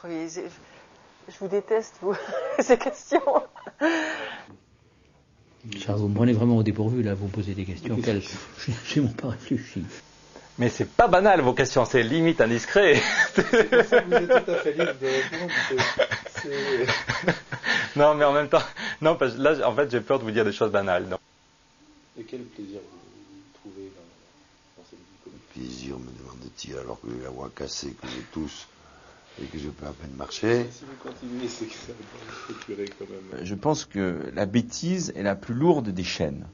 Je vous déteste, vous, ces questions. Ça, vous me prenez vraiment au dépourvu, là, vous me posez des questions auxquelles je n'ai absolument pas réfléchi. Mais c'est pas banal, vos questions, c'est limite indiscret. C'est pour ça que vous êtes tout à fait libre de répondre. Non, mais en même temps, non, parce que là, en fait, j'ai peur de vous dire des choses banales. Non. Et quel plaisir vous trouvez dans cette vie comique? Plaisir, me demande-t-il, alors que j'ai la voix cassée, que je tousse et que je peux à peine marcher. Si vous continuez, c'est que ça va structurer quand même. Je pense que la bêtise est la plus lourde des chaînes.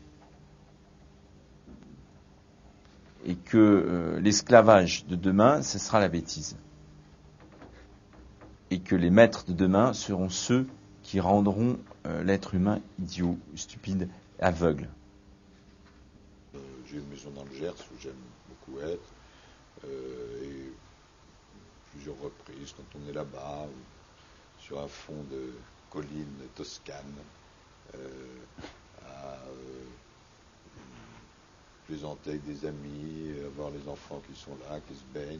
Et que l'esclavage de demain, ce sera la bêtise. Et que les maîtres de demain seront ceux qui rendront l'être humain idiot, stupide, aveugle. J'ai une maison dans le Gers où j'aime beaucoup être. Et plusieurs reprises, quand on est là-bas, sur un fond de collines toscanes, à plaisanter avec des amis, voir les enfants qui sont là, qui se baignent,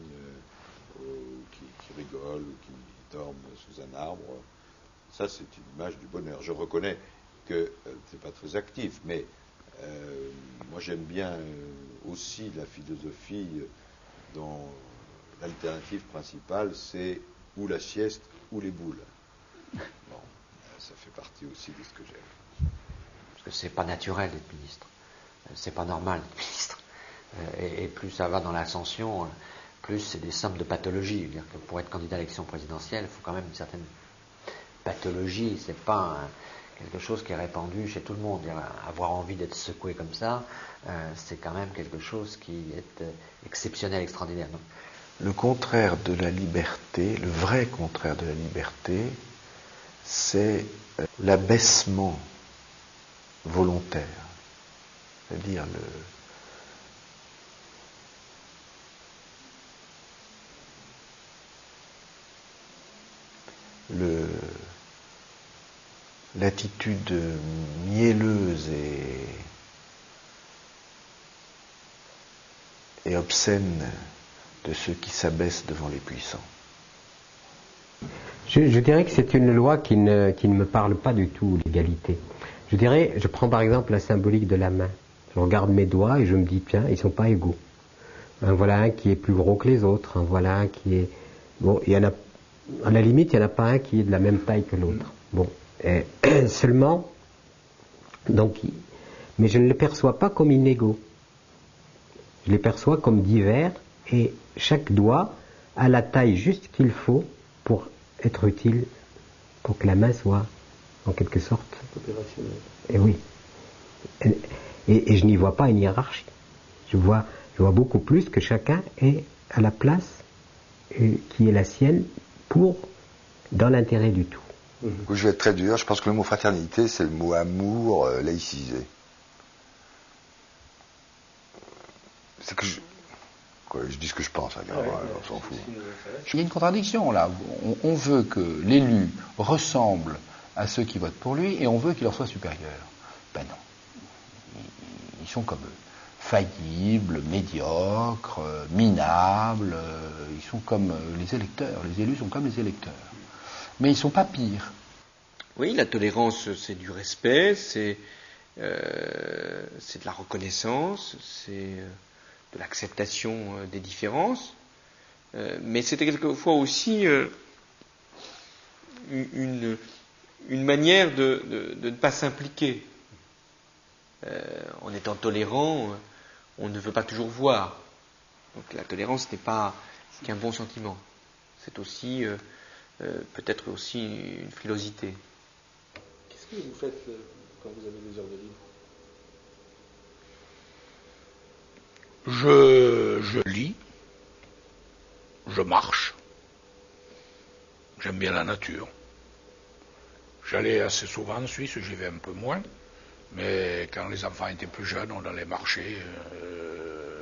qui rigolent, ou qui dorment sous un arbre. Ça, c'est une image du bonheur. Je reconnais que c'est pas très actif, mais moi j'aime bien aussi la philosophie dont l'alternative principale, c'est ou la sieste ou les boules. Bon, ça fait partie aussi de ce que j'aime. Parce que c'est pas naturel d'être ministre. C'est pas normal d'être ministre. Et plus ça va dans l'ascension, plus c'est des sommes de pathologies. Je veux dire que pour être candidat à l'élection présidentielle, il faut quand même une certaine pathologie. C'est pas quelque chose qui est répandu chez tout le monde. Avoir envie d'être secoué comme ça, c'est quand même quelque chose qui est exceptionnel, extraordinaire. Donc, le contraire de la liberté, le vrai contraire de la liberté, c'est l'abaissement volontaire. C'est-à-dire l'attitude mielleuse et obscène de ceux qui s'abaissent devant les puissants. Je dirais que c'est une loi qui ne me parle pas du tout, l'égalité. Je dirais, je prends par exemple la symbolique de la main. Je regarde mes doigts et je me dis, tiens, ils ne sont pas égaux. Voilà un qui est plus gros que les autres, voilà un qui est... Bon, il y en a, à la limite, il n'y en a pas un qui est de la même taille que l'autre. Bon, seulement, donc, mais je ne les perçois pas comme inégaux. Je les perçois comme divers et chaque doigt a la taille juste qu'il faut pour être utile, pour que la main soit, en quelque sorte, opérationnel. Et oui. Et je n'y vois pas une hiérarchie. Je vois beaucoup plus que chacun est à la place qui est la sienne dans l'intérêt du tout. Je vais être très dur, je pense que le mot fraternité, c'est le mot amour laïcisé. C'est que je dis ce que je pense, alors, on s'en fout. Il y a une contradiction là. On veut que l'élu ressemble à ceux qui votent pour lui et on veut qu'il leur soit supérieur. Ben non. Ils sont comme eux. Faillibles, médiocres, minables. Ils sont comme les électeurs. Les élus sont comme les électeurs. Mais ils ne sont pas pires. Oui, la tolérance, c'est du respect, c'est de la reconnaissance, c'est de l'acceptation des différences, mais c'était quelquefois aussi une manière de ne pas s'impliquer. En étant tolérant, on ne veut pas toujours voir. Donc la tolérance n'est pas qu'un bon sentiment. C'est aussi peut-être aussi une frilosité. Qu'est-ce que vous faites quand vous avez des heures de libre? Je lis, je marche, j'aime bien la nature. J'allais assez souvent en Suisse, j'y vais un peu moins, mais quand les enfants étaient plus jeunes, on allait marcher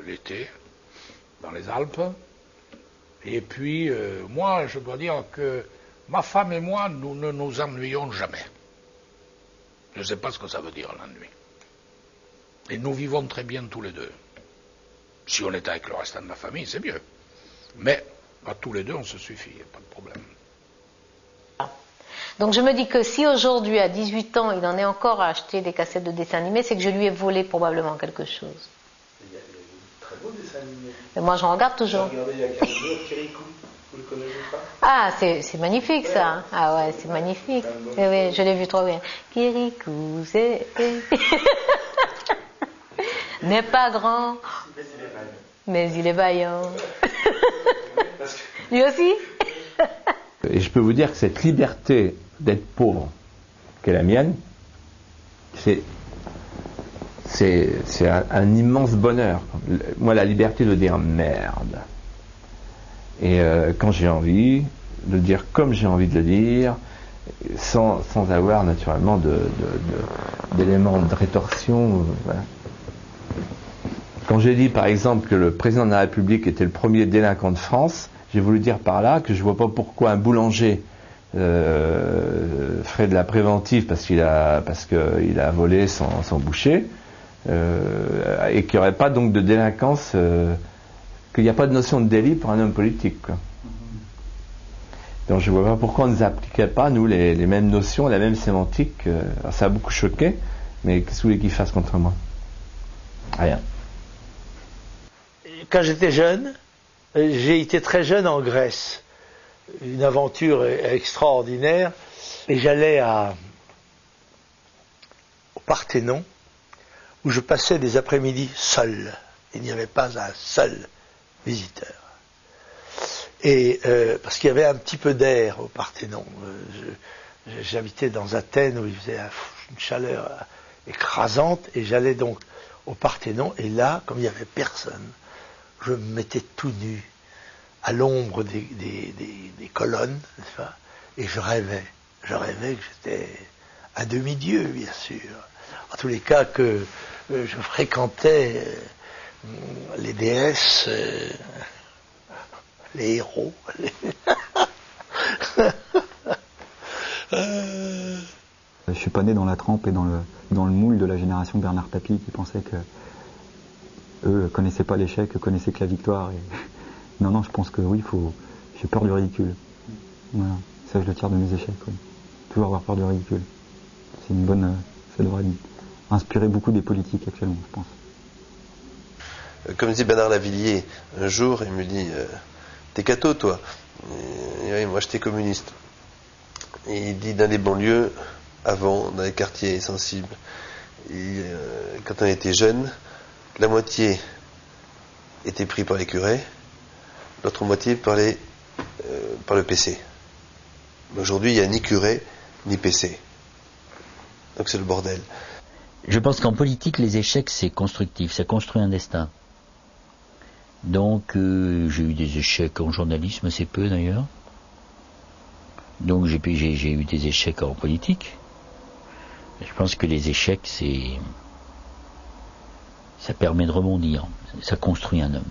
l'été dans les Alpes. Et puis, moi, je dois dire que ma femme et moi, nous ne nous ennuyons jamais. Je ne sais pas ce que ça veut dire, l'ennui. Et nous vivons très bien tous les deux. Si on est avec le restant de la famille, c'est mieux. Mais à tous les deux, on se suffit, il n'y a pas de problème. Donc je me dis que si aujourd'hui, à 18 ans, il en est encore à acheter des cassettes de dessins animés, c'est que je lui ai volé probablement quelque chose. Il y a de très beaux dessins animés. Et moi, j'en regarde toujours. J'ai regardé il y a 15 jours Kirikou. Vous le connaissez pas? Ah, c'est magnifique ça. Ah ouais, c'est magnifique. Oui, oui, je l'ai vu trop bien. Kirikou, c'est... n'est pas grand, mais il est vaillant. Lui aussi? Et je peux vous dire que cette liberté d'être pauvre, qu'est la mienne, c'est un immense bonheur. Moi, la liberté de dire merde. Et quand j'ai envie, de le dire comme j'ai envie de le dire, sans avoir naturellement d'éléments de rétorsion. Voilà. Quand j'ai dit par exemple que le président de la République était le premier délinquant de France, j'ai voulu dire par là que je ne vois pas pourquoi un boulanger ferait de la préventive parce qu'il a volé son boucher, et qu'il n'y aurait pas donc de délinquance, qu'il n'y a pas de notion de délit pour un homme politique, quoi. Donc je ne vois pas pourquoi on ne nous appliquait pas, nous, les mêmes notions, la même sémantique. Alors ça a beaucoup choqué, mais qu'est-ce que vous voulez qu'il fasse contre moi? Rien. Quand j'étais jeune, j'ai été très jeune en Grèce. Une aventure extraordinaire. Et j'allais au Parthénon, où je passais des après-midi seul. Il n'y avait pas un seul visiteur. Et parce qu'il y avait un petit peu d'air au Parthénon. J'habitais dans Athènes où il faisait une chaleur écrasante, et j'allais donc au Parthénon, et là, comme il n'y avait personne, je me mettais tout nu à l'ombre des colonnes, n'est-ce pas, et je rêvais que j'étais un demi-dieu, bien sûr. En tous les cas, que je fréquentais les déesses, les héros. Je suis pas né dans la trempe et dans le moule de la génération Bernard Tapie qui pensait que eux connaissaient pas l'échec, connaissaient que la victoire. Et... Non, je pense que oui, j'ai peur du ridicule. Voilà. Ça, je le tire de mes échecs. Oui. Toujours avoir peur du ridicule. C'est une bonne, ça devrait inspirer beaucoup des politiques actuellement, je pense. Comme dit Bernard Lavilliers, un jour, il me dit t'es catho, toi? Et oui, moi, j'étais communiste. Et il dit dans les banlieues, avant, dans les quartiers sensibles, quand on était jeune, la moitié était pris par les curés, l'autre moitié par le PC. Aujourd'hui, il n'y a ni curé, ni PC. Donc c'est le bordel. Je pense qu'en politique, les échecs, c'est constructif, ça construit un destin. Donc, j'ai eu des échecs en journalisme, assez peu d'ailleurs. Donc, j'ai eu des échecs en politique. Je pense que les échecs, ça permet de rebondir, ça construit un homme.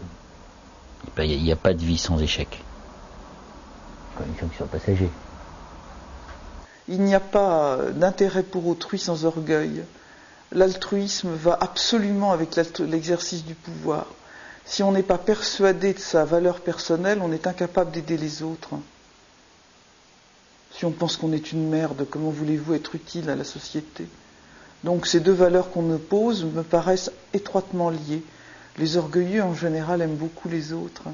Il n'y a pas de vie sans échec. Comme une fonction passager. Il n'y a pas d'intérêt pour autrui sans orgueil. L'altruisme va absolument avec l'exercice du pouvoir. Si on n'est pas persuadé de sa valeur personnelle, on est incapable d'aider les autres. Si on pense qu'on est une merde, comment voulez-vous être utile à la société? Donc ces deux valeurs qu'on oppose me paraissent étroitement liées. Les orgueilleux, en général, aiment beaucoup les autres.